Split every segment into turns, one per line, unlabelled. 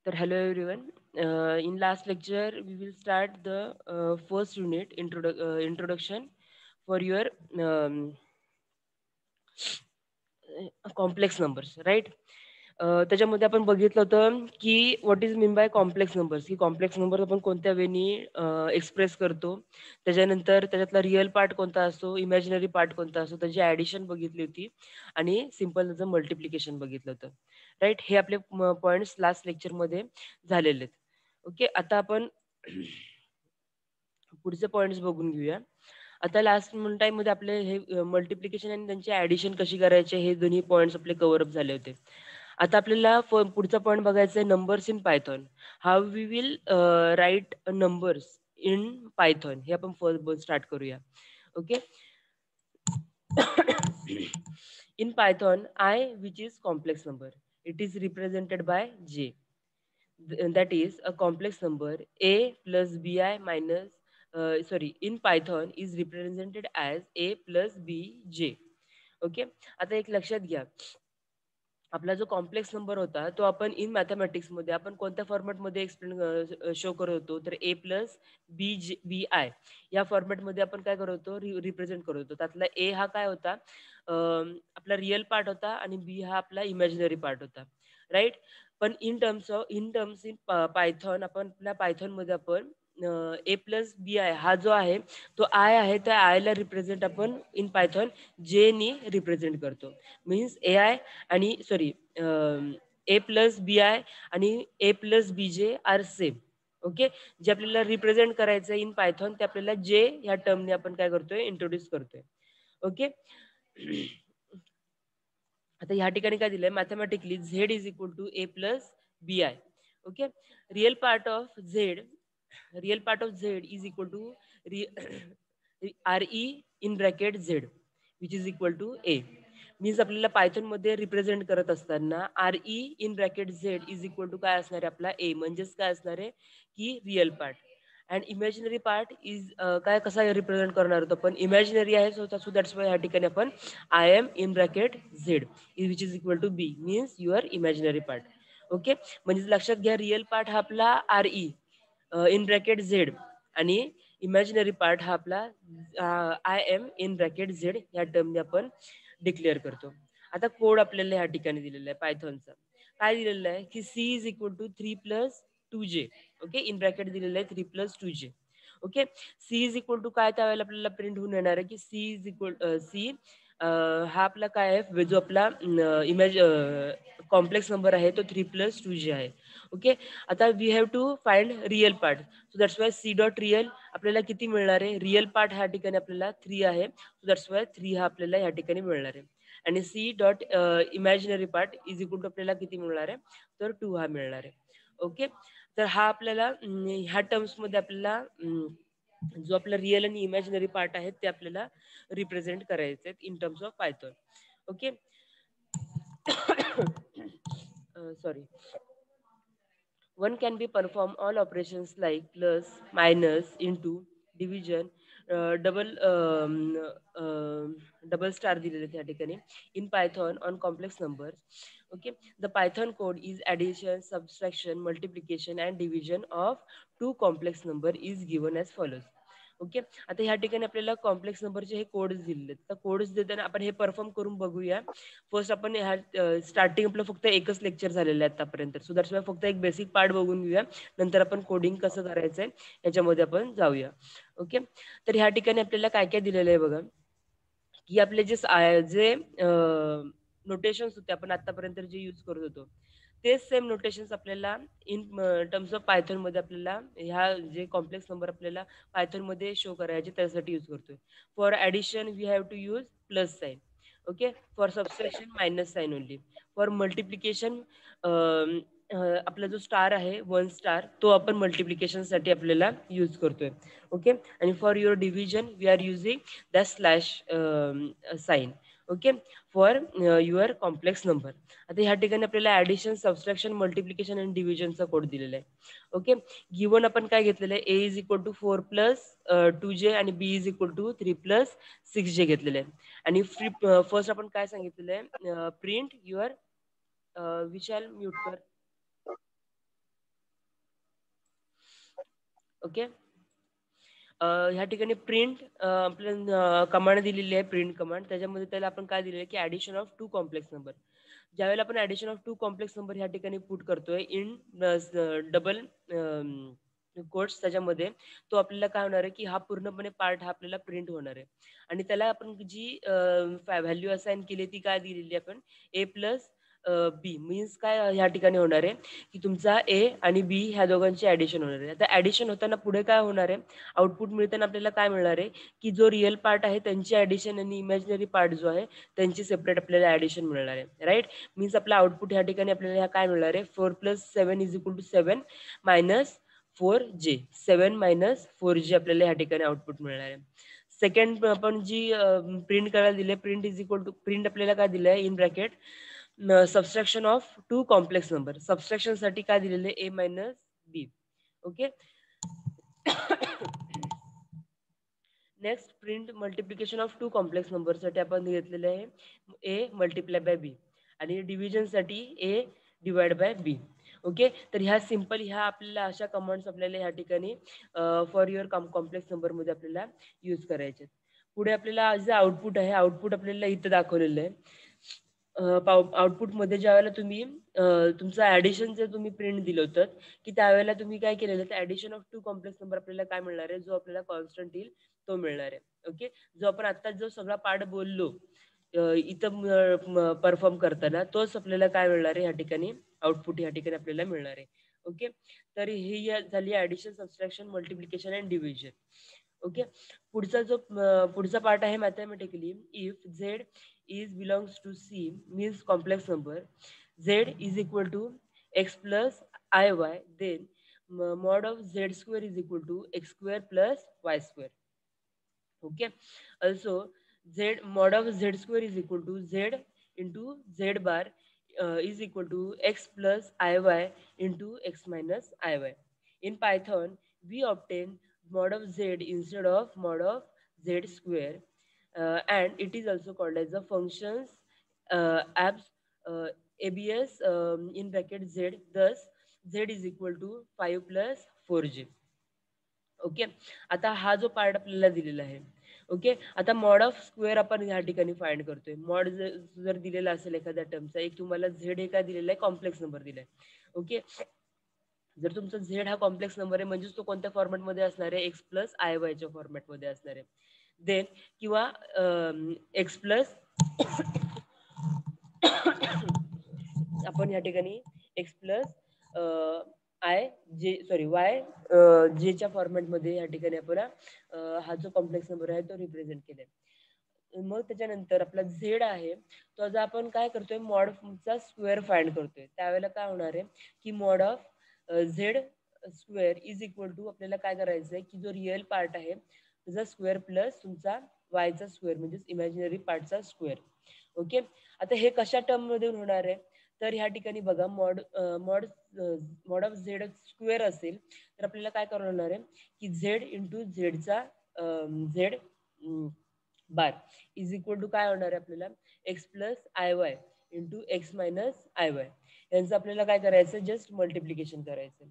So hello everyone. In last lecture, we will start the first unit introduction for your um, complex numbers right. त्याच्यामध्ये आपण बघितलं होतं की what is mean by complex numbers, की complex number आपण कोणत्या वेनी express करतो. त्याच्यानंतर त्याच्यातला रिअल पार्ट कोणता असतो, इमॅजिनरी पार्ट कोणता असतो, त्याची ॲडिशन बघितली होती आणि सिम्पल त्याचं मल्टिप्लिकेशन बघितलं होतं. राईट, हे आपले पॉईंट्स लास्ट लेक्चरमध्ये झालेले आहेत. ओके, आता आपण पुढचे पॉईंट्स बघून घेऊया. आता लास्ट टाईममध्ये आपले हे मल्टिप्लिकेशन आणि त्यांची ॲडिशन कशी करायचे हे दोन्ही पॉईंट्स आपले कव्हर अप झाले होते. आता आपल्याला पुढचा पॉईंट बघायचा आहे numbers in Python. How we will write numbers in Python, हे आपण फर्स्ट स्टार्ट करूया. Okay. In Python, I, which is complex number, it is represented by J. That is a complex number a plus bi minus in Python is represented as a plus bj. Okay. आता एक लक्षात घ्या, आपला जो complex number होता तो आपण in मॅथमॅटिक्समध्ये आपण कोणत्या फॉर्मॅटमध्ये एक्सप्लेन शो करत होतो, तर ए प्लस बी आय या फॉर्मॅटमध्ये आपण काय करत होतो, रिप्रेझेंट करत होतो. त्यातला ए हा काय होता, आपला रिअल पार्ट होता आणि बी हा आपला इमॅजिनरी पार्ट होता. राईट. पण इन पायथॉन आपण आपल्या पायथॉनमध्ये आपण ए प्लस बी आय हा जो आहे तो आय आहे, त्या आयला रिप्रेझेंट आपण इन पायथॉन जे नी रिप्रेझेंट करतो. मीन्स ए आय आणि ए प्लस बी आय आणि ए plus B J R same. Okay. जे आपल्याला रिप्रेझेंट करायचं इन पायथॉन ते आपल्याला जे ह्या टर्मने आपण काय करतोय, इंट्रोड्यूस करतोय. ओके. आता ह्या ठिकाणी काय दिलंय, mathematically Z is equal to A plus B I. Okay. Real part of Z is equal to R E in bracket Z which is equal to A. Means आपल्याला पायथॉनमध्ये रिप्रेझेंट करत असताना R E in bracket Z is equal to काय असणार आहे, आपला ए. म्हणजेच काय असणार आहे की real part. And imaginary part is काय कसा रिप्रेझेंट करणार होतो पण इमॅजिनरी आहे, सो दॅट्स वाय ह्या ठिकाणी आपण I M in bracket Z which is equal to B means your imaginary part. Okay. म्हणजे लक्षात घ्या, रिअल पार्ट हा आपला R E in bracket Z आणि इमॅजिनरी पार्ट हा आपला I M in bracket Z या टर्मने आपण डिक्लेअर करतो. आता कोड आपल्याला ह्या ठिकाणी दिलेला आहे पायथॉनचा. काय दिलेलं आहे की C is equal to 3+2j. Okay. In bracket दिलेलं आहे 3+2j. Okay. C is equal to काय त्यावेळेला आपल्याला प्रिंट होऊन येणार आहे की सी हा आपला काय आहे, जो आपला कॉम्प्लेक्स नंबर आहे तो 3+2j आहे. ओके. आता we have to find real part, so that's why C dot real आपल्याला किती मिळणार आहे, रिअल पार्ट ह्या ठिकाणी आपल्याला 3 आहे, सो दॅट्स वाय 3 हा आपल्याला ह्या ठिकाणी मिळणार आहे. आणि C dot imaginary part is equal to आपल्याला किती मिळणार आहे, तर 2 हा मिळणार आहे. ओके. तर हा आपल्याला ह्या टर्म्समध्ये आपल्याला जो आपला रिअल आणि इमॅजिनरी पार्ट आहे ते आपल्याला रिप्रेझेंट करायचे आहेत in terms of Python. Okay. Sorry. One can be perform all operations like plus, minus, into, division, double double star दिलेले त्या ठिकाणी in Python on complex numbers. Okay, the Python code is addition, subtraction, multiplication, and division of two complex number is given as follows. Okay. आता ह्या ठिकाणी आपल्याला complex नंबरचे हे codes दिलेले आहेत. तर कोड्स देताना आपण हे परफॉर्म करून बघूया. फर्स्ट आपण ह्या स्टार्टिंग आपलं फक्त एकच लेक्चर झालेलं आहे आतापर्यंत, सो दॅट्स वाय फक्त एक बेसिक पार्ट बघून घेऊया, नंतर आपण कोडिंग कसं करायचंय याच्यामध्ये आपण जाऊया. ओके. तर ह्या ठिकाणी आपल्याला काय काय दिलेलं आहे बघा, की आपले जे नोटेशन्स होते आपण आतापर्यंत जे यूज करत होतो तेच सेम नोटेशन्स आपल्याला इन टर्म्स ऑफ पायथॉन मध्ये आपल्याला ह्या जे कॉम्प्लेक्स नंबर आपल्याला पायथॉन मध्ये शो करायचे त्यासाठी यूज करतोय. For addition we have to use plus sign. Okay. For subtraction minus sign only. For multiplication आपला जो स्टार आहे 1 स्टार तो आपण मल्टिप्लिकेशनसाठी आपल्याला यूज करतोय. ओके. आणि for your division we are using the slash sign. Okay. For your complex number. आता ह्या ठिकाणी आपल्याला ॲडिशन, सबस्ट्रॅक्शन, मल्टिप्लिकेशन आणि डिव्हिजनचा कोड दिलेला आहे. ओके. गिवन आपण काय घेतलेलं आहे, ए इज इक्वल टू 4+2j आणि बी इज इक्वल टू 3+6j घेतलेलं आहे. आणि फर्स्ट आपण काय सांगितलेलं आहे, प्रिंट युअर विशाल म्यूट कर. ओके. ह्या ठिकाणी प्रिंट आपल्याला कमांड दिलेली आहे, प्रिंट कमांड. त्याच्यामध्ये त्याला आपण काय दिलेलं आहे की addition of two complex number. ज्यावेळेला आपण addition of two complex number ह्या ठिकाणी पुट करतोय इन डबल कोट्स त्याच्यामध्ये, तो आपल्याला काय होणार आहे की हा पूर्णपणे पार्ट हा आपल्याला प्रिंट होणार आहे. आणि त्याला आपण जी व्हॅल्यू असाइन केली ती काय दिलेली आहे आपण ए प्लस बी मीन्स काय ह्या ठिकाणी होणार आहे की तुमचा ए आणि बी ह्या दोघांची ॲडिशन होणार आहे. आता ॲडिशन होताना पुढे काय होणार आहे, आउटपुट मिळताना आपल्याला काय मिळणार आहे की जो रिअल पार्ट आहे त्यांची ॲडिशन आणि इमॅजिनरी पार्ट जो आहे त्यांची सेपरेट आपल्याला ॲडिशन मिळणार आहे. राईट. मीन्स आपला आउटपुट ह्या ठिकाणी आपल्याला ह्या काय मिळणार आहे 4+7 = 7 मायनस 4J. 7 मायनस 4J आपल्याला ह्या ठिकाणी आउटपुट मिळणार आहे. सेकंड आपण जी प्रिंट करायला दिली आहे, प्रिंट आपल्याला काय दिलं आहे in bracket subtraction of two complex number. सबस्ट्रॅक्शनसाठी काय दिलेलं आहे A minus B. Okay. Next print multiplication of two complex नंबरसाठी आपण घेतलेलं आहे ए मल्टिप्लाय बाय बी आणि डिव्हिजनसाठी A divide by B. Okay. तर ह्या सिम्पल ह्या आपल्याला अशा कमांड्स आपल्याला ह्या ठिकाणी फॉर युअर कॉम्प्लेक्स नंबरमध्ये आपल्याला यूज करायचे. पुढे आपल्याला जे आउटपुट आहे आउटपुट आपल्याला इथं दाखवलेलं आहे. आउटपुटमध्ये ज्यावेळेला तुम्ही तुमचं ॲडिशन जर तुम्ही प्रिंट दिलं होतं की त्यावेळेला तुम्ही काय केलेलं तर addition of two complex number आपल्याला काय मिळणार आहे, जो आपल्याला कॉन्स्टंट येईल तो मिळणार आहे. ओके. जो आपण आता जो सगळा पार्ट बोललो इथं परफॉर्म करताना तोच आपल्याला काय मिळणार आहे ह्या ठिकाणी आउटपुट ह्या ठिकाणी आपल्याला मिळणार आहे. ओके. तर ही झाली addition, subtraction, multiplication and division. Okay. पुढचा पार्ट आहे mathematically. If Z is belongs to C means complex number, Z is equal to x plus iy, then mod of z square is equal to x square plus y square. Okay. Also z mod of z square is equal to z into z bar is equal to x plus iy into x minus iy. In Python we obtain mod of z instead of mod of z square, and it is also called as the functions abs abs in bracket z. Thus z is equal to 5 plus 4j. Okay. आता हा जो part आपल्याला दिलेला आहे. Okay. आता mod of square आपण ह्या ठिकाणी फाइंड करतोय. मॉड जर दिलेला असेल एखाद्या टर्मचा, एक तुम्हाला झेड हे काय दिलेला आहे कॉम्प्लेक्स नंबर दिलाय. ओके. जर तुमचा झेड हा कॉम्प्लेक्स नंबर आहे म्हणजेच तो कोणत्या फॉर्मॅटमध्ये असणार आहे एक्स प्लस आय वायच्या फॉर्मॅटमध्ये असणार आहे. देन किंवा एक्स प्लस आपण या ठिकाणी एक्स प्लस आय जे सॉरी वाय जेच्या फॉर्मॅटमध्ये या ठिकाणी आपण हा जो कॉम्प्लेक्स नंबर आहे तो रिप्रेझेंट केलाय. मग त्याच्यानंतर आपला झेड आहे तो आज आपण काय करतोय मॉडचा स्क्वेअर फाइंड करतोय. त्यावेळेला काय होणार आहे की mod of Z square is equal to आपल्याला काय करायचं आहे की जो रिअल पार्ट आहे त्याचा स्क्वेअर प्लस तुमचा वायचा स्क्वेअर म्हणजेच इमॅजिनरी पार्टचा स्क्वेअर. ओके. आता हे कशा टर्म मध्ये होणार आहे तर ह्या ठिकाणी बघा mod mod mod of Z square असेल तर आपल्याला काय करणार आहे की झेड इंटू झेडचा Z bar is equal to काय होणार आहे आपल्याला X plus I Y into X minus I Y यांचं आपल्याला काय करायचं जस्ट मल्टिप्लिकेशन करायचं.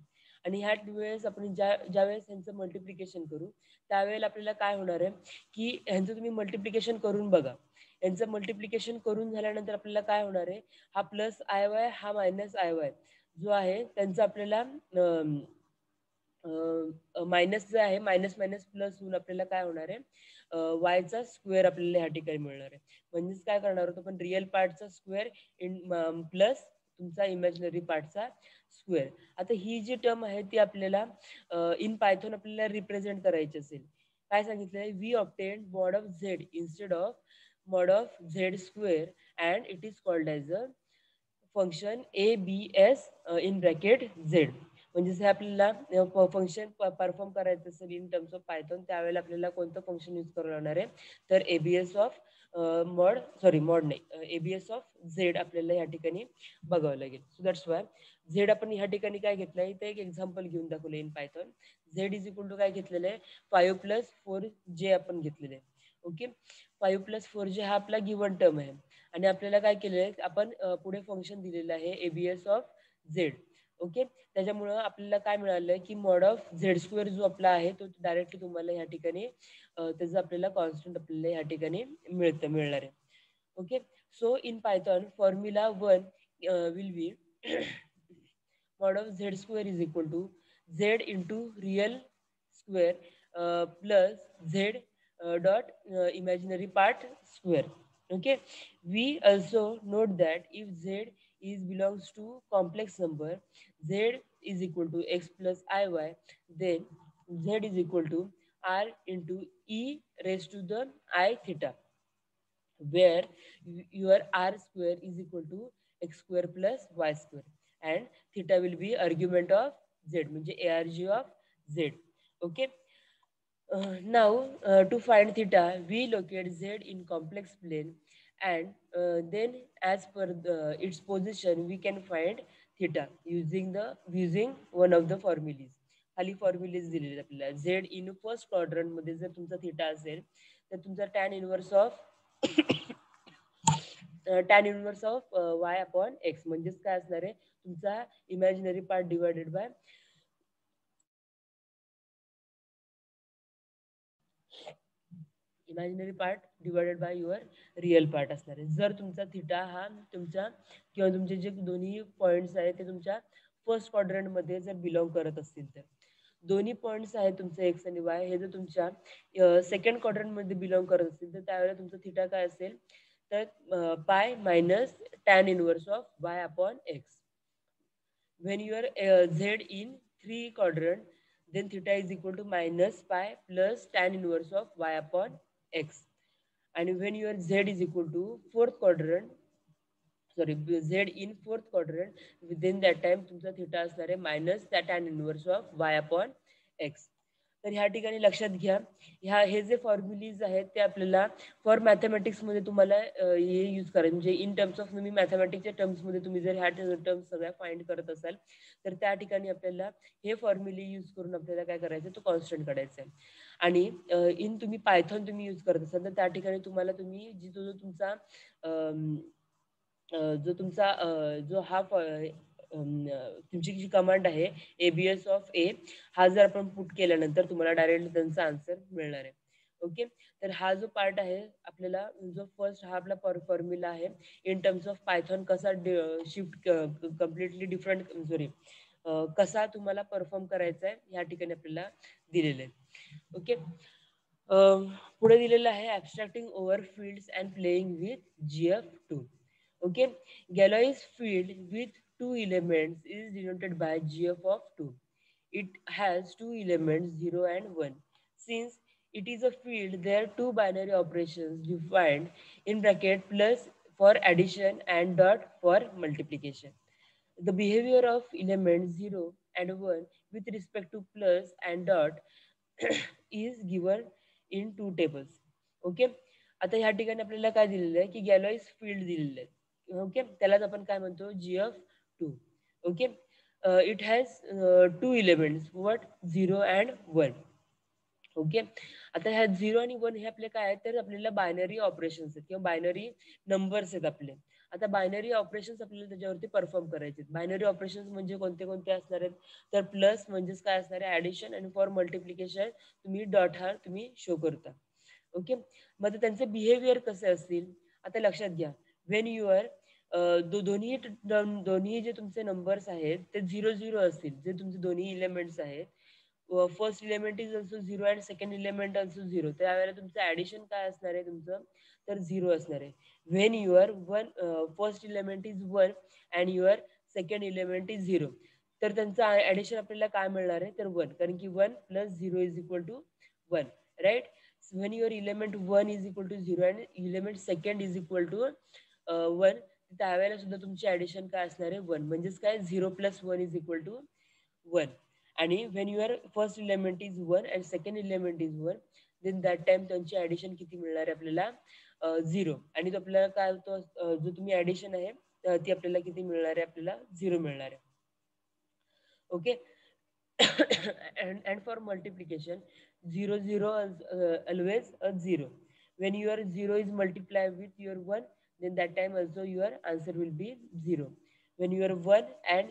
आणि ह्या वेळेस आपण ज्या वेळेस यांचं मल्टिप्लिकेशन करू त्यावेळेला आपल्याला काय होणार आहे की ह्यांचं तुम्ही मल्टिप्लिकेशन करून बघा. यांचं मल्टिप्लिकेशन करून झाल्यानंतर आपल्याला काय होणार आहे हा प्लस आय वाय हा मायनस आय वाय जो आहे त्यांचं आपल्याला मायनस जे आहे मायनस मायनस प्लस होऊन आपल्याला काय होणार आहे वायचा स्क्वेअर आपल्याला ह्या ठिकाणी मिळणार आहे. म्हणजेच काय करणार होतो पण रिअल पार्टचा स्क्वेअर इन प्लस तुमचा इमॅजिनरी पार्टचा स्क्वेअर. आता ही जी टर्म आहे ती आपल्याला इन पायथॉन आपल्याला रिप्रेझेंट करायची असेल काय सांगितलंय we obtain mod of z instead of mod of Z square and it is called as a function ABS in bracket z. म्हणजे हे आपल्याला फंक्शन परफॉर्म करायचं असेल इन टर्म्स ऑफ पायथॉन त्यावेळेला आपल्याला कोणतं फंक्शन यूज करावं लागणार आहे तर ABS ऑफ मॉड नाही ABS ऑफ झेड आपल्याला या ठिकाणी बघावं लागेल. सो दॅट्स वाय झेड आपण ह्या ठिकाणी काय घेतलं आहे ते एक एक्झाम्पल घेऊन दाखवलं in Python. Z is equal to काय घेतलेलं आहे 5 + 4j आपण घेतलेलं आहे. ओके. 5 + 4j हा आपला गिवन टर्म आहे आणि आपल्याला काय केलेलं आहे आपण पुढे फंक्शन दिलेलं आहे ABS ऑफ झेड. ओके. त्याच्यामुळं आपल्याला काय मिळालं की मॉड ऑफ झेड स्क्वेअर जो आपला आहे तो डायरेक्टली तुम्हाला ह्या ठिकाणी त्याचं आपल्याला कॉन्स्टंट आपल्याला ह्या ठिकाणी मिळणार आहे. Okay. So in Python formula 1 will be mod of z square is equal to z into real square plus z dot imaginary part square. Okay. We also note that if z is belongs to complex number, z is equal to x plus iy, then z is equal to r into e raised to the I theta, where your r square is equal to x square plus y square and theta will be argument of z, म्हणजे arg of z. Okay. Now to find theta, we locate z in complex plane, and then as per its position we can find theta using one of the formulas. खाली formulas दिलेले आहेत आपल्याला. Z in first quadrant मध्ये जर तुमचा theta असेल तर तुमचा tan inverse of y upon x, म्हणजेच काय असणार आहे तुमचा imaginary part divided by your real part असणार आहे. जर तुमचा थिटा हा तुमच्या किंवा तुमचे जे दोन्ही पॉईंट्स आहेत ते तुमच्या फर्स्ट क्वाड्रंट मध्ये जर बिलॉंग करत असतील, तर दोन्ही पॉईंट्स आहेत तुमचे एक्स आणि वाय हे जर तुमच्या सेकंड क्वाड्रंट मध्ये बिलॉंग करत असतील तर त्यावेळेला तुमचा थिटा काय असेल तर pi minus tan inverse of y upon x. when your z in 3 quadrant, then theta is equal to minus pi plus tan inverse of y upon x. And when your z is equal to fourth quadrant, sorry, z in fourth quadrant, within that time तुमचा theta असणार आहे minus that tan inverse of y upon x. तर ह्या ठिकाणी लक्षात घ्या, हे जे फॉर्म्युलीज आहेत ते आपल्याला फॉर मॅथमॅटिक्समध्ये तुम्हाला हे यूज करायचं, म्हणजे इन टर्म्स ऑफ तुम्ही मॅथमॅटिक्सच्या टर्म्समध्ये तुम्ही जर ह्या टर्म्स सगळ्या फाइंड करत असाल तर त्या ठिकाणी आपल्याला हे फॉर्म्युले यूज करून आपल्याला काय करायचं, तो कॉन्स्टंट काढायचा आहे. आणि इन तुम्ही पायथॉन तुम्ही यूज करत असाल तर त्या ठिकाणी तुम्हाला तुम्ही जो तुमचा जो हा तुमची जी कमांड आहे एबीएस ऑफ ए, हा जर आपण पुट केल्यानंतर तुम्हाला डायरेक्टली त्यांचा आन्सर मिळणार आहे. ओके. तर हा जो पार्ट आहे आपल्याला, जो फर्स्ट हा आपला फॉर्म्युला आहे इन टर्म्स ऑफ पायथॉन कसा शिफ्ट कम्प्लिटली डिफरंट कसा तुम्हाला परफॉर्म करायचा आहे या ठिकाणी आपल्याला दिलेलं आहे. ओके. पुढे दिलेलं आहे abstracting over fields and playing with GF2. Okay, Galois field with two elements is denoted by GF of 2. It has two elements 0 and 1. Since it is a field, there are two binary operations defined in bracket plus for addition and dot for multiplication. The behavior of elements 0 and 1 with respect to plus and dot is given in two tables. Okay. आता ह्या ठिकाणी आपल्याला काय दिलेलं आहे की गॅलॉइस field दिलेलं आहे. ओके. त्यालाच आपण काय म्हणतो GF2. Okay. It has two elements, what, 0 and 1. Okay. आता ह्या 0 आणि 1 हे आपले काय आहेत तर आपल्याला बायनरी ऑपरेशन्स आहेत किंवा बायनरी नंबर्स आहेत आपले. आता बायनरी ऑपरेशन्स आपल्याला त्याच्यावरती परफॉर्म करायचे आहेत. बायनरी ऑपरेशन्स म्हणजे कोणते कोणते असणार आहेत तर प्लस म्हणजेच काय असणार आहे ऍडिशन, आणि फॉर मल्टिप्लिकेशन तुम्ही डॉट हा तुम्ही शो करता. ओके. मग त्यांचे बिहेवियर कसे असतील आता लक्षात घ्या. वेन युअर दोन्ही जे तुमचे नंबर्स आहेत ते 0-0 असतील, जे तुमचे दोन्ही इलेमेंट्स आहेत, first element is also 0 and second element also 0, त्यावेळेला तुमचं ऍडिशन काय असणार आहे तुमचं तर 0 असणार आहे. When your first element is 1 and your second element is 0, तर त्यांचं ऍडिशन आपल्याला काय मिळणार आहे तर 1, कारण की 1 plus 0 is equal to 1, right. when your element 1 is equal to 0 and element second is equal to 1, त्यावेळेला सुद्धा तुमची ऍडिशन काय असणार आहे 1, म्हणजेच काय 0 प्लस 1 इज इक्वल टू 1. आणि when your first element is 1 and second element is 1, then that time त्यांची ऍडिशन किती मिळणार आहे आपल्याला 0, आणि तो आपल्याला काय होतो जो तुम्ही ऍडिशन आहे ती आपल्याला किती मिळणार आहे आपल्याला 0 मिळणार आहे. Okay. and for multiplication 0-0 is always a 0. When your 0 is multiplied with your 1, then that time also your answer will be 0. when you are 1 and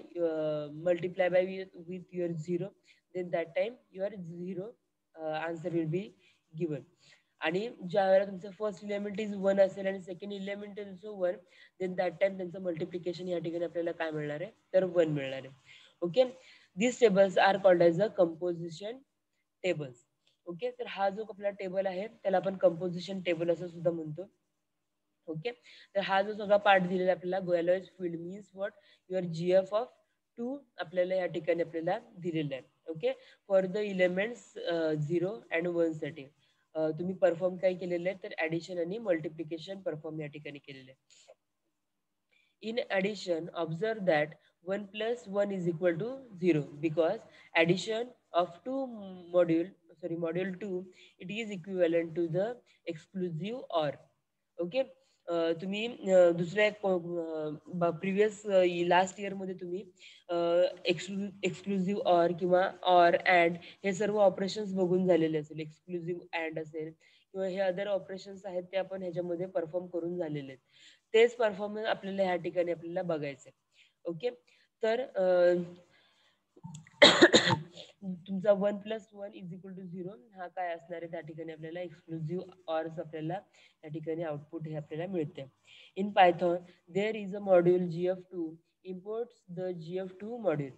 multiply by with your 0, then that time your 0 answer will be given. आणि ज्या वेळेला तुमचं first element is 1 असेल आणि second element is also 1, then that time त्यांचं multiplication या ठिकाणी आपल्याला काय मिळणार आहे, तर 1 मिळणार आहे. Okay, this tables are called as a composition tables. Okay, तर हा जो आपला टेबल आहे त्याला आपण कंपोजिशन टेबल असं सुद्धा म्हणतो. ओके, तर हा जो सगळा पार्ट दिलेला आपल्याला Galois field means what, your GF of 2 आपल्याला या ठिकाणी आपल्याला दिलेलं आहे. Okay, for the elements 0 and 1 साठी तुम्ही परफॉर्म काय केलेलं आहे, तर ऍडिशन आणि मल्टिप्लिकेशन परफॉर्म या ठिकाणी केलेलं आहे. In addition, observe that 1 plus 1 is equal to 0 because addition of module 2, it is equivalent to the exclusive OR. Okay, तुम्ही दुसऱ्या प्रिव्हियस लास्ट इयरमध्ये तुम्ही एक्सक्लुझिव्ह ऑर किंवा ऑर अँड हे सर्व ऑपरेशन्स बघून झालेले असेल. एक्सक्लुझिव्ह अँड असेल किंवा हे अदर ऑपरेशन्स आहेत ते आपण ह्याच्यामध्ये परफॉर्म करून झालेले आहेत. तेच परफॉर्मन्स आपल्याला ह्या ठिकाणी आपल्याला बघायचं आहे. ओके, तर तुमचा 1 + 1 = 0 हा काय असणार आहे त्या ठिकाणी आपल्याला एक्सक्लुझिव्ह ऑर्स आपल्याला त्या ठिकाणी आउटपुट हे आपल्याला मिळते. In Python there is a module GF2 imports the GF2 module.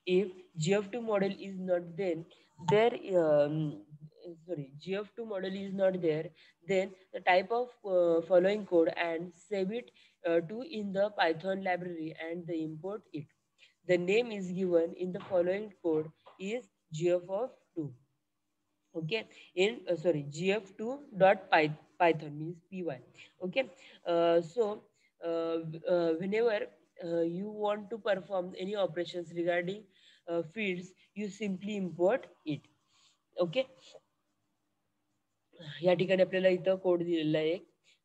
If GF2 module is not there, GF2 module is not there, then the type of following code and save it to in the Python library and the import it. The name is given in the following code is GF of 2. Okay, in gf2.python means py. Okay, so whenever you want to perform any operations regarding fields, you simply import it. Okay, या ठिकाणी आपल्याला इथं code दिलेला आहे.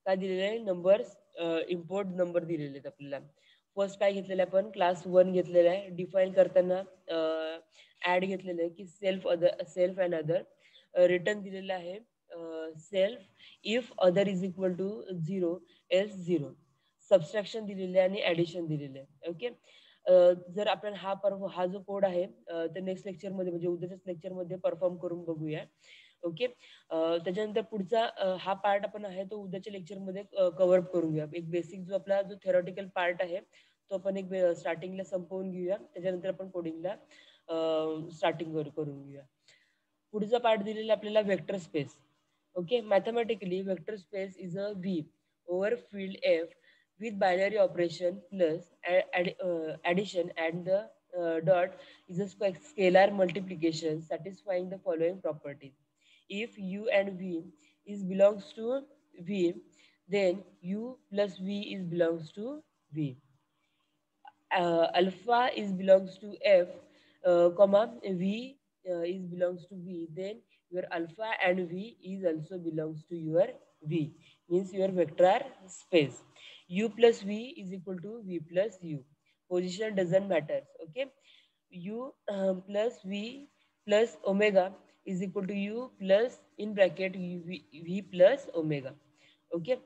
काय दिलेलं आहे, numbers import number दिलेले आहेत आपल्याला. फर्स्ट काय घेतलेलं आहे, आपण क्लास 1 घेतलेला आहे. डिफाईन करताना ऍड घेतलेलं आहे की सेल्फ अँड अदर. रिटर्न दिलेलं आहे self if other is equal to 0 else 0. Subtraction दिलेले आहे आणि ऍडिशन दिलेलं आहे. ओके, जर आपण हा जो कोड आहे तर नेक्स्ट लेक्चरमध्ये म्हणजे उद्याच्याच लेक्चरमध्ये परफॉर्म करून बघूया. ओके, त्याच्यानंतर पुढचा हा पार्ट आपण आहे तो उद्याच्या लेक्चरमध्ये कव्हर अप करून घेऊया. एक बेसिक जो आपला जो थेरॉटिकल पार्ट आहे तो आपण एक स्टार्टिंगला संपवून घेऊया, त्याच्यानंतर आपण कोडिंगला स्टार्टिंग करून घेऊया. पुढचा पार्ट दिलेला आपल्याला vector space. Okay, mathematically vector space is a V over field F with binary operation plus addition and the dot is a scalar multiplication satisfying the following properties. If u and v is belongs to v, then u plus v is belongs to v. Alpha is belongs to f, comma v is belongs to v, then your alpha and v is also belongs to your v, means your vector space. U plus v is equal to v plus u. Position doesn't matter. Okay, u plus v plus omega is equal to u plus in bracket v plus omega. Okay.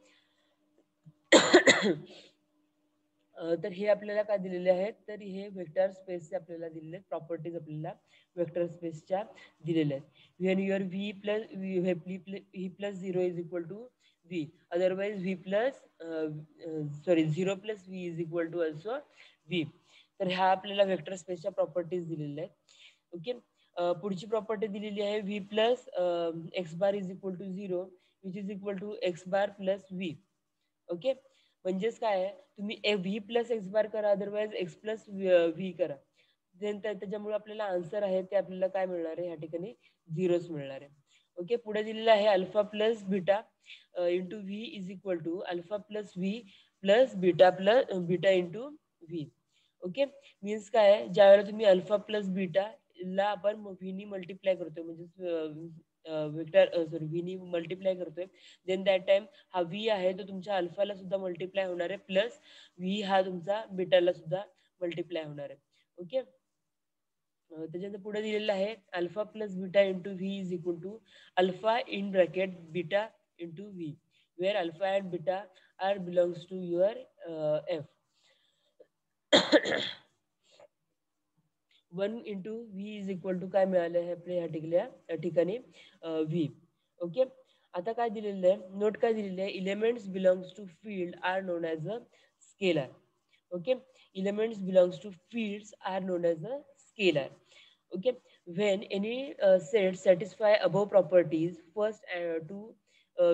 तर हे आपल्याला काय दिलेले आहेत, तर हे vector स्पेसचे आपल्याला दिलेले आहेत प्रॉपर्टीज आपल्याला वेक्टर स्पेसच्या दिलेल्या आहेत. When your v plus 0 is equal to v, otherwise v plus 0 plus v is equal to also v. तर ह्या आपल्याला वेक्टर स्पेसच्या प्रॉपर्टीज दिलेल्या आहेत. ओके, पुढची प्रॉपर्टी दिलेली आहे v plus x bar is equal to 0 which is equal to x bar plus v. Okay, म्हणजेच काय आहे, तुम्ही व्ही प्लस एक्स बार करा, अदरवाइज एक्स प्लस व्ही करा, देन त्याच्यामुळे आपल्याला आन्सर आहे ते आपल्याला काय मिळणार आहे, या ठिकाणी 0च मिळणार आहे. ओके, पुढे दिलेलं आहे alpha plus beta into v is equal to alpha plus v plus beta into v. Okay, means काय आहे, ज्यावेळेला तुम्ही अल्फा प्लस बीटा ला आपण व्हीनी मल्टिप्लाय करतोय, म्हणजे व्हीनी मल्टिप्लाय करतोय, देन दॅट टाइम हा व्ही आहे तो तुमच्या अल्फाला सुद्धा मल्टिप्लाय होणार आहे, प्लस व्ही हा तुमचा बीटाला सुद्धा मल्टिप्लाय होणार आहे. ओके, त्याच्यानंतर पुढे दिलेलं आहे alpha plus beta into v is equal to alpha in bracket beta into v, where alpha and beta are belongs to your F. One into v is equal to काय मिळालं आहे आपल्या या ठिकाणी व्ही. ओके. आता काय दिलेलं आहे, नोट काय दिलेलं आहे, elements belongs to field are known as a scalar. Okay. Elements belongs to fields are known as a scalar. Okay. When any set satisfy above properties first to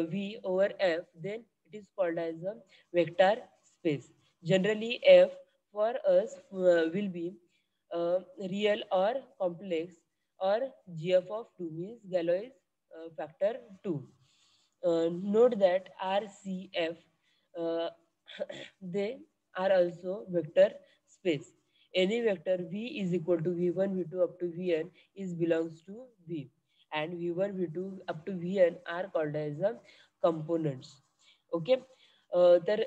V over F, then it is called as a vector space. Generally, F for us will be real or complex, or GF of 2 means Galois factor 2. Note that RCF, uh, they are also vector space. Any vector V is equal to V1, V2 up to Vn is belongs to V, and V1, V2 up to Vn are called as components. Okay. तर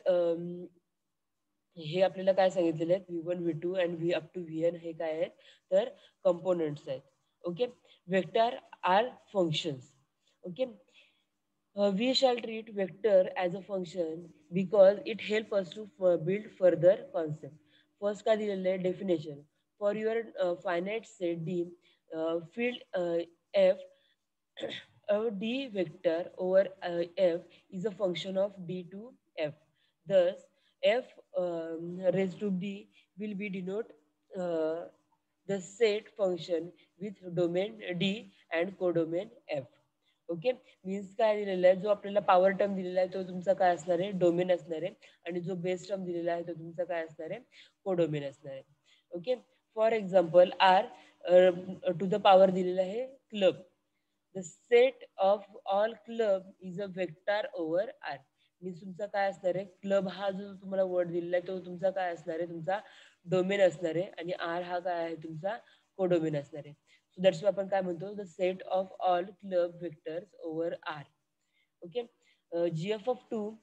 हे आपल्याला काय सांगितलेलं आहे, V1, V2 and V up to Vn हे काय आहेत, तर कंपोनंट्स आहेत. Okay. Vector are functions. Okay. We shall treat vector as a function because it helps us to build further concept. First काय दिलेलं आहे, definition. For your finite set D, field F, a D vector over F is a function of D to F. Thus, F raised to D will be denote the set function with domain D and codomain F. Okay. Means काय दिलेला आहे, जो आपल्याला power term दिलेला आहे तो तुमचा काय असणार आहे, डोमेन असणार आहे, आणि जो बेस टर्म दिलेला आहे तो तुमचा काय असणार आहे, कोडोमेन असणार आहे. Okay. For example R to the power दिलेला आहे club. The set of all club is a vector over R. Means तुमचा काय असणार आहे, क्लब हा जो तुम्हाला वर्ड दिलेला आहे तो तुमचा काय असणार आहे, तुमचा डोमेन असणार आहे, आणि आर हा काय आहे, तुमचा कोडोमेन असणार आहे. सो दॅट्स आपण काय म्हणतो, the set of all club vectors over R. Okay. GF of 2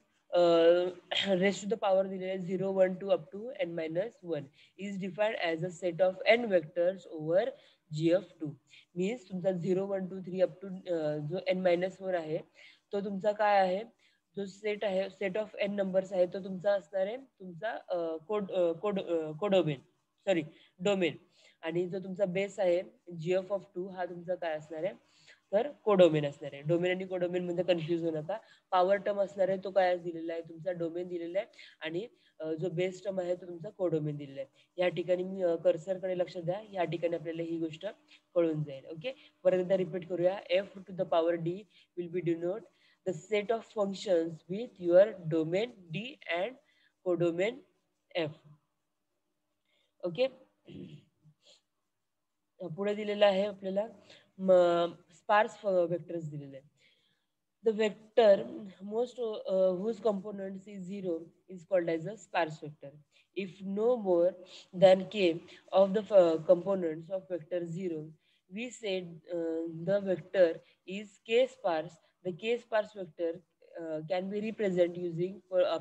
raised to the power दिलेला आहे 0, 1, 2 up to n minus 1 is defined as a set of n vectors over GF2. Means तुमचा 0, 1, 2, 3 up to जो n minus 1 आहे तो तुमचा काय आहे, जो सेट आहे, सेट ऑफ n नंबर्स आहे तो तुमचा असणार आहे तुमचा कोडोमेन, सॉरी डोमेन. आणि जो तुमचा बेस आहे GF of 2 हा तुमचा काय असणार आहे, तर कोडोमेन असणार आहे. डोमेन आणि कोडोमेन मध्ये कन्फ्युज होऊ नका. पॉवर टर्म असणार आहे तो काय दिलेला आहे, तुमचा डोमेन दिलेला आहे, आणि जो बेस टर्म आहे तो तुमचा कोडोमेन दिलेला आहे. या ठिकाणी मी कर्सरकडे लक्ष द्या, या ठिकाणी आपल्याला ही गोष्ट कळून जाईल. ओके. परत एकदा रिपीट करूया. F to the power D will be denote the set of functions with your domain D and codomain F. Okay. पुढे दिलेला आहे आपल्याला स्पार्स वेक्टर्स दिलेले आहे. The vector most whose components is 0 is called as a sparse vector. If no more than k of the components of vector 0, we said the vector is k sparse. The k sparse vector can be represented using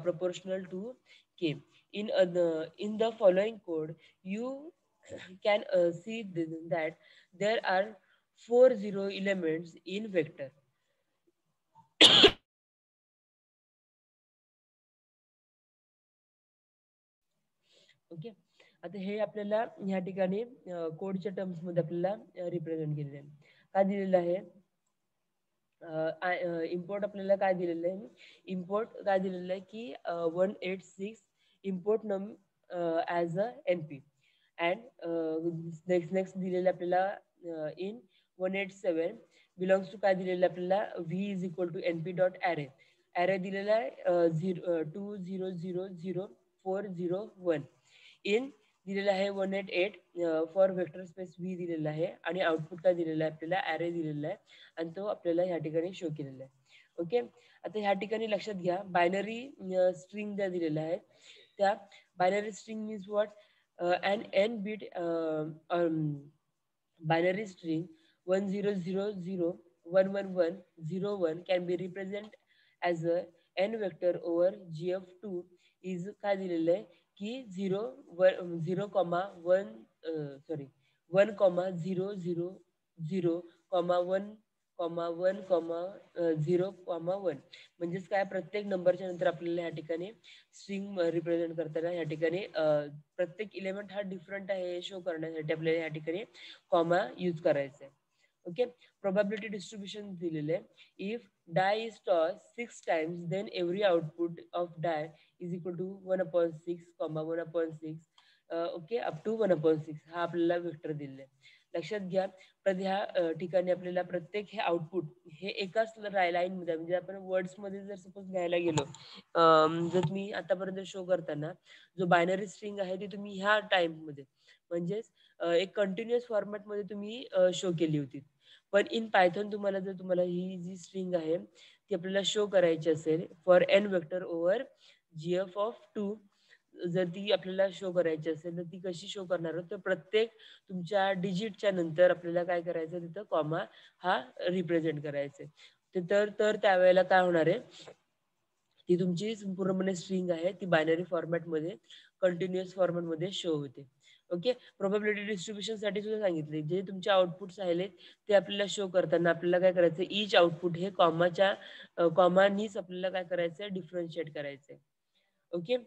proportional to k. In the following code, you can see that there are 4 zero elements in vector. Okay. आता हे आपल्याला ह्या ठिकाणी कोडच्या terms मध्ये आपल्याला represent केलेलं आहे. काय दिलेलं आहे, इम्पोर्ट आपल्याला काय दिलेलं आहे, इम्पोर्ट काय दिलेलं आहे की 186 इम्पोर्ट नम as a NP, and next दिलेलं आपल्याला इन 187 बिलॉंग्स टू काय दिलेलं आपल्याला, V is equal to NP dot array. Array दिलेला आहे 2000401 इन दिलेला आहे 188 फॉर वेक्टर स्पेस व्ही दिलेला आहे, आणि आउटपुट काय दिलेला आहे आपल्याला, ॲरे दिलेला आहे, आणि तो आपल्याला ह्या ठिकाणी शो केलेला आहे. ओके. आता ह्या ठिकाणी लक्षात घ्या, बायनरी स्ट्रिंग ज्या दिलेल्या आहेत त्या binary string means what, and n bit binary string 10001101 can be represented as a n vector over gf2 is काय दिलेलं आहे की 0 comma 1 sorry 1 comma 0 0 0 comma 1 0,1 म्हणजेच काय, प्रत्येक नंबरच्या नंतर आपल्याला या ठिकाणी स्ट्रिंग रिप्रेझेंट करताना या ठिकाणी प्रत्येक इलेमेंट हा डिफरंट आहे हे शो करण्यासाठी आपल्याला या ठिकाणी कॉमा यूज करायचा आहे. ओके, प्रोबॅबिलिटी डिस्ट्रीब्युशन दिलेले आहे. If die is tossed 6 times, then every output of die is equal to 1/6, 1/6, okay, up to 1/6 हा आपल्याला वेक्टर दिलेला आहे. लक्षात घ्या, ह्या ठिकाणी आपल्याला प्रत्येक हे आउटपुट हे एकाच लाईन मध्ये, म्हणजे आपण वर्ड्स मध्ये जर सपोज घ्यायला गेलो, जर तुम्ही आतापर्यंत शो करताना जो बायनरी स्ट्रिंग आहे ती तुम्ही ह्या टाइम मध्ये म्हणजेच एक कंटिन्युअस फॉर्मॅट मध्ये तुम्ही शो केली होती. पण इन पायथन तुम्हाला जर तुम्हाला ही जी स्ट्रिंग आहे ती आपल्याला शो करायची असेल for n vector over gf of 2, जर ती आपल्याला शो करायची असेल तर ती कशी शो करणार आहोत, तर प्रत्येक तुमच्या डिजिटच्या नंतर आपल्याला काय करायचं, तिथं कॉमा हा रिप्रेझेंट करायचा. तर त्यावेळेला काय होणार आहे, ती तुमची संपूर्णपणे स्ट्रिंग आहे ती बायनरी फॉर्मॅटमध्ये कंटिन्युअस फॉर्मॅटमध्ये शो होते. ओके, प्रोबॅबिलिटी डिस्ट्रीब्युशन साठी सुद्धा सांगितले, जे तुमचे आउटपुट्स राहिले ते आपल्याला शो करताना आपल्याला काय करायचं, इच आउटपुट हे कॉमानीच आपल्याला काय करायचं, डिफरन्शिएट करायचंय. ओके,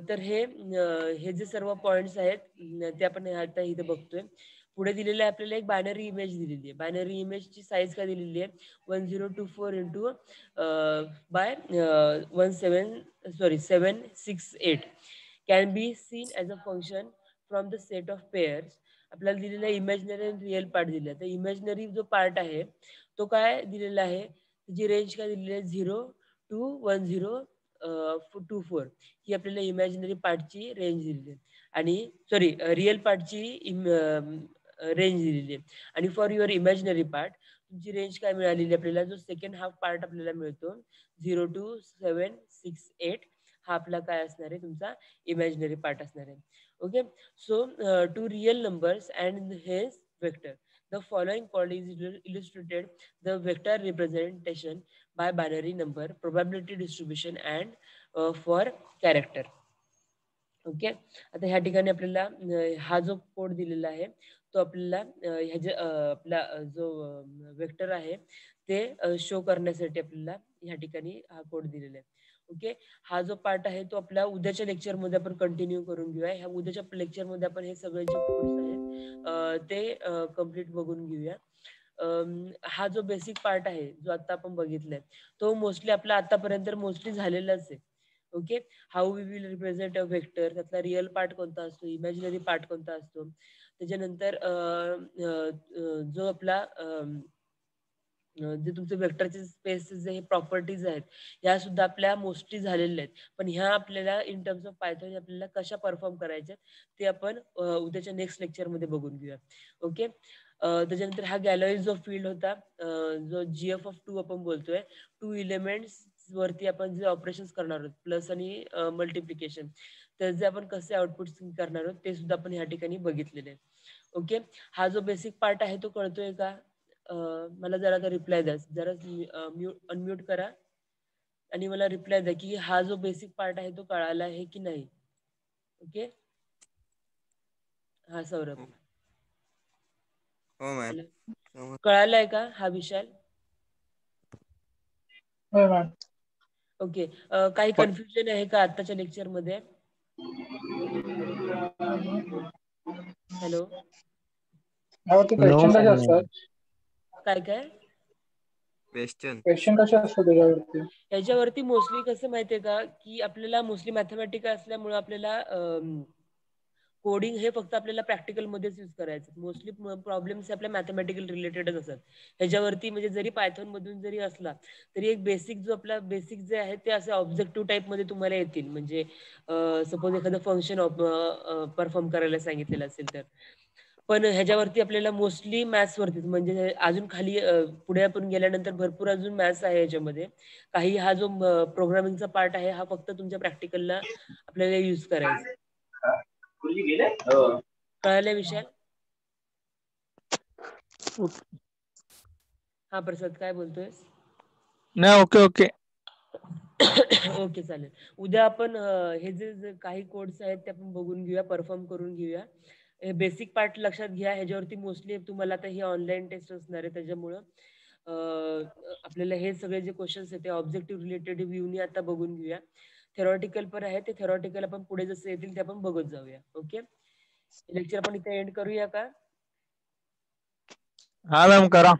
तर हे जे सर्व पॉइंट्स आहेत ते आपण आता इथे बघतोय. पुढे दिलेलं आहे आपल्याला एक बायनरी इमेज दिलेली आहे. बायनरी इमेजची साईज काय दिलेली आहे, 1024 into by 768 can be seen as a function from the set of pairs. आपल्याला दिलेला इमॅजिनरी आणि रिअल पार्ट दिला आहे. तर इमॅजिनरी जो पार्ट आहे तो काय दिलेला आहे, त्याची रेंज काय दिलेली आहे, 0 to 1024 ही आपल्याला इमॅजिनरी पार्टची रेंज दिलेली आहे. आणि सॉरी, रिअल पार्टची रेंज दिलेली आहे. आणि फॉर युअर इमॅजिनरी पार्ट तुमची रेंज काय मिळालेली आपल्याला, जो सेकंड हाफ पार्ट आपल्याला मिळतो 0 to 768 हा आपला काय असणार आहे, तुमचा इमॅजिनरी पार्ट असणार आहे. Okay, so two real numbers and has vector, the following code is illustrated the vector representation by binary number, probability distribution and for character. Okay, आता ह्या ठिकाणी आपल्याला हा जो कोड दिलेला आहे तो आपल्याला आपला जो वेक्टर आहे ते शो करण्यासाठी आपल्याला ह्या ठिकाणी हा कोड दिलेला आहे. ओके, हा जो पार्ट आहे तो आपल्या उद्याच्या लेक्चर मध्ये आपण कंटिन्यू करून घेऊया. ह्या उद्याच्या लेक्चर मध्ये आपण हे सगळे जे कोड्स आहेत ते कम्प्लीट बघून घेऊया. हा जो बेसिक पार्ट आहे जो आता आपण बघितलाय तो मोस्टली आपला आतापर्यंत मोस्टली झालेलाच आहे. Okay, how we will represent a vector, त्यातला रिअल पार्ट कोणता असतो, इमॅजिनरी पार्ट कोणता असतो, त्याच्यानंतर जो आपला जे तुमचे वेक्टरचे स्पेसेस जे प्रॉपर्टीज आहेत ह्या सुद्धा आपल्या मोस्टली झालेल्या आहेत. पण ह्या आपल्याला इन टर्म्स ऑफ पायथॉन आपल्याला कशा परफॉर्म करायच्या ते आपण उद्याच्या नेक्स्ट लेक्चर मध्ये बघून घेऊया. ओके, त्याच्यानंतर हा गॅलरी जो फील्ड होता, जो GF ऑफ 2 आपण बोलतोय, 2 एलिमेंट्स वरती आपण जे ऑपरेशन्स करणार आहोत प्लस आणि मल्टिप्लिकेशन, तर जे आपण कसे आउटपुट करणार आहोत ते सुद्धा आपण ह्या ठिकाणी बघितलेले आहे. ओके, हा जो बेसिक पार्ट आहे तो कळतोय का? मला जरा का रिप्लाय द्या, जरा अनम्यूट करा आणि मला रिप्लाय द्या की हा जो बेसिक पार्ट आहे तो कळाला आहे की नाही. ओके, हा सौरभ,
हो मॅम,
कळालाय का हा विशाल?
हो मॅम.
ओके, काही कन्फ्युजन आहे का आताच्या लेक्चर मध्ये? हॅलो,
यावरती क्वेश्चन कसे असतात?
काय काय
क्वेश्चन कसे असतात त्याच्यावरती?
याच्यावरती मोस्टली कसं माहितीये का, की आपल्याला मोस्टली मॅथमॅटिक असल्यामुळे आपल्याला कोडिंग हे फक्त आपल्याला प्रॅक्टिकल मध्येच यूज करायचं. मोस्टली प्रॉब्लेम्स आपल्या मॅथमॅटिकल रिलेटेडच असतात. ह्याच्यावरती म्हणजे जरी पायथॉन मधून जरी असला तरी एक बेसिक जो आपला बेसिक जे आहे ते असे ऑब्जेक्टिव्ह टाईप मध्ये तुम्हाला येतील. म्हणजे सपोज एखादं फंक्शन परफॉर्म करायला सांगितलेलं असेल तर. पण ह्याच्यावरती आपल्याला मोस्टली मॅथ्स वरतीच, म्हणजे अजून खाली पुढे आपण गेल्यानंतर भरपूर अजून मॅथ्स आहे याच्यामध्ये. काही हा जो प्रोग्रामिंगचा पार्ट आहे हा फक्त तुमच्या प्रॅक्टिकलला आपल्याला यूज करायचा. कळालं विशाल? हा प्रसाद काय बोलतोयस?
नाही, ओके ओके.
ओके, चालेल. उद्या आपण हे जे काही कोड्स आहेत ते आपण बघून घेऊया, परफॉर्म करून घेऊया. बेसिक पार्ट लक्षात घ्या, ह्याच्यावरती मोस्टली तुम्हाला आता ही ऑनलाईन टेस्ट असणार आहे त्याच्यामुळं आपल्याला हे सगळे जे क्वेश्चन्स आहेत ते ऑब्जेक्टिव्ह रिलेटेड व्ह्यूनी आता बघून घेऊया. थेरॉटिकल पण आहे, ते थेरॉटिकल आपण पुढे जसे येतील ते आपण बघत जाऊया. ओके, लेक्चर आपण इथे एंड करूया का?
हा मॅम करा.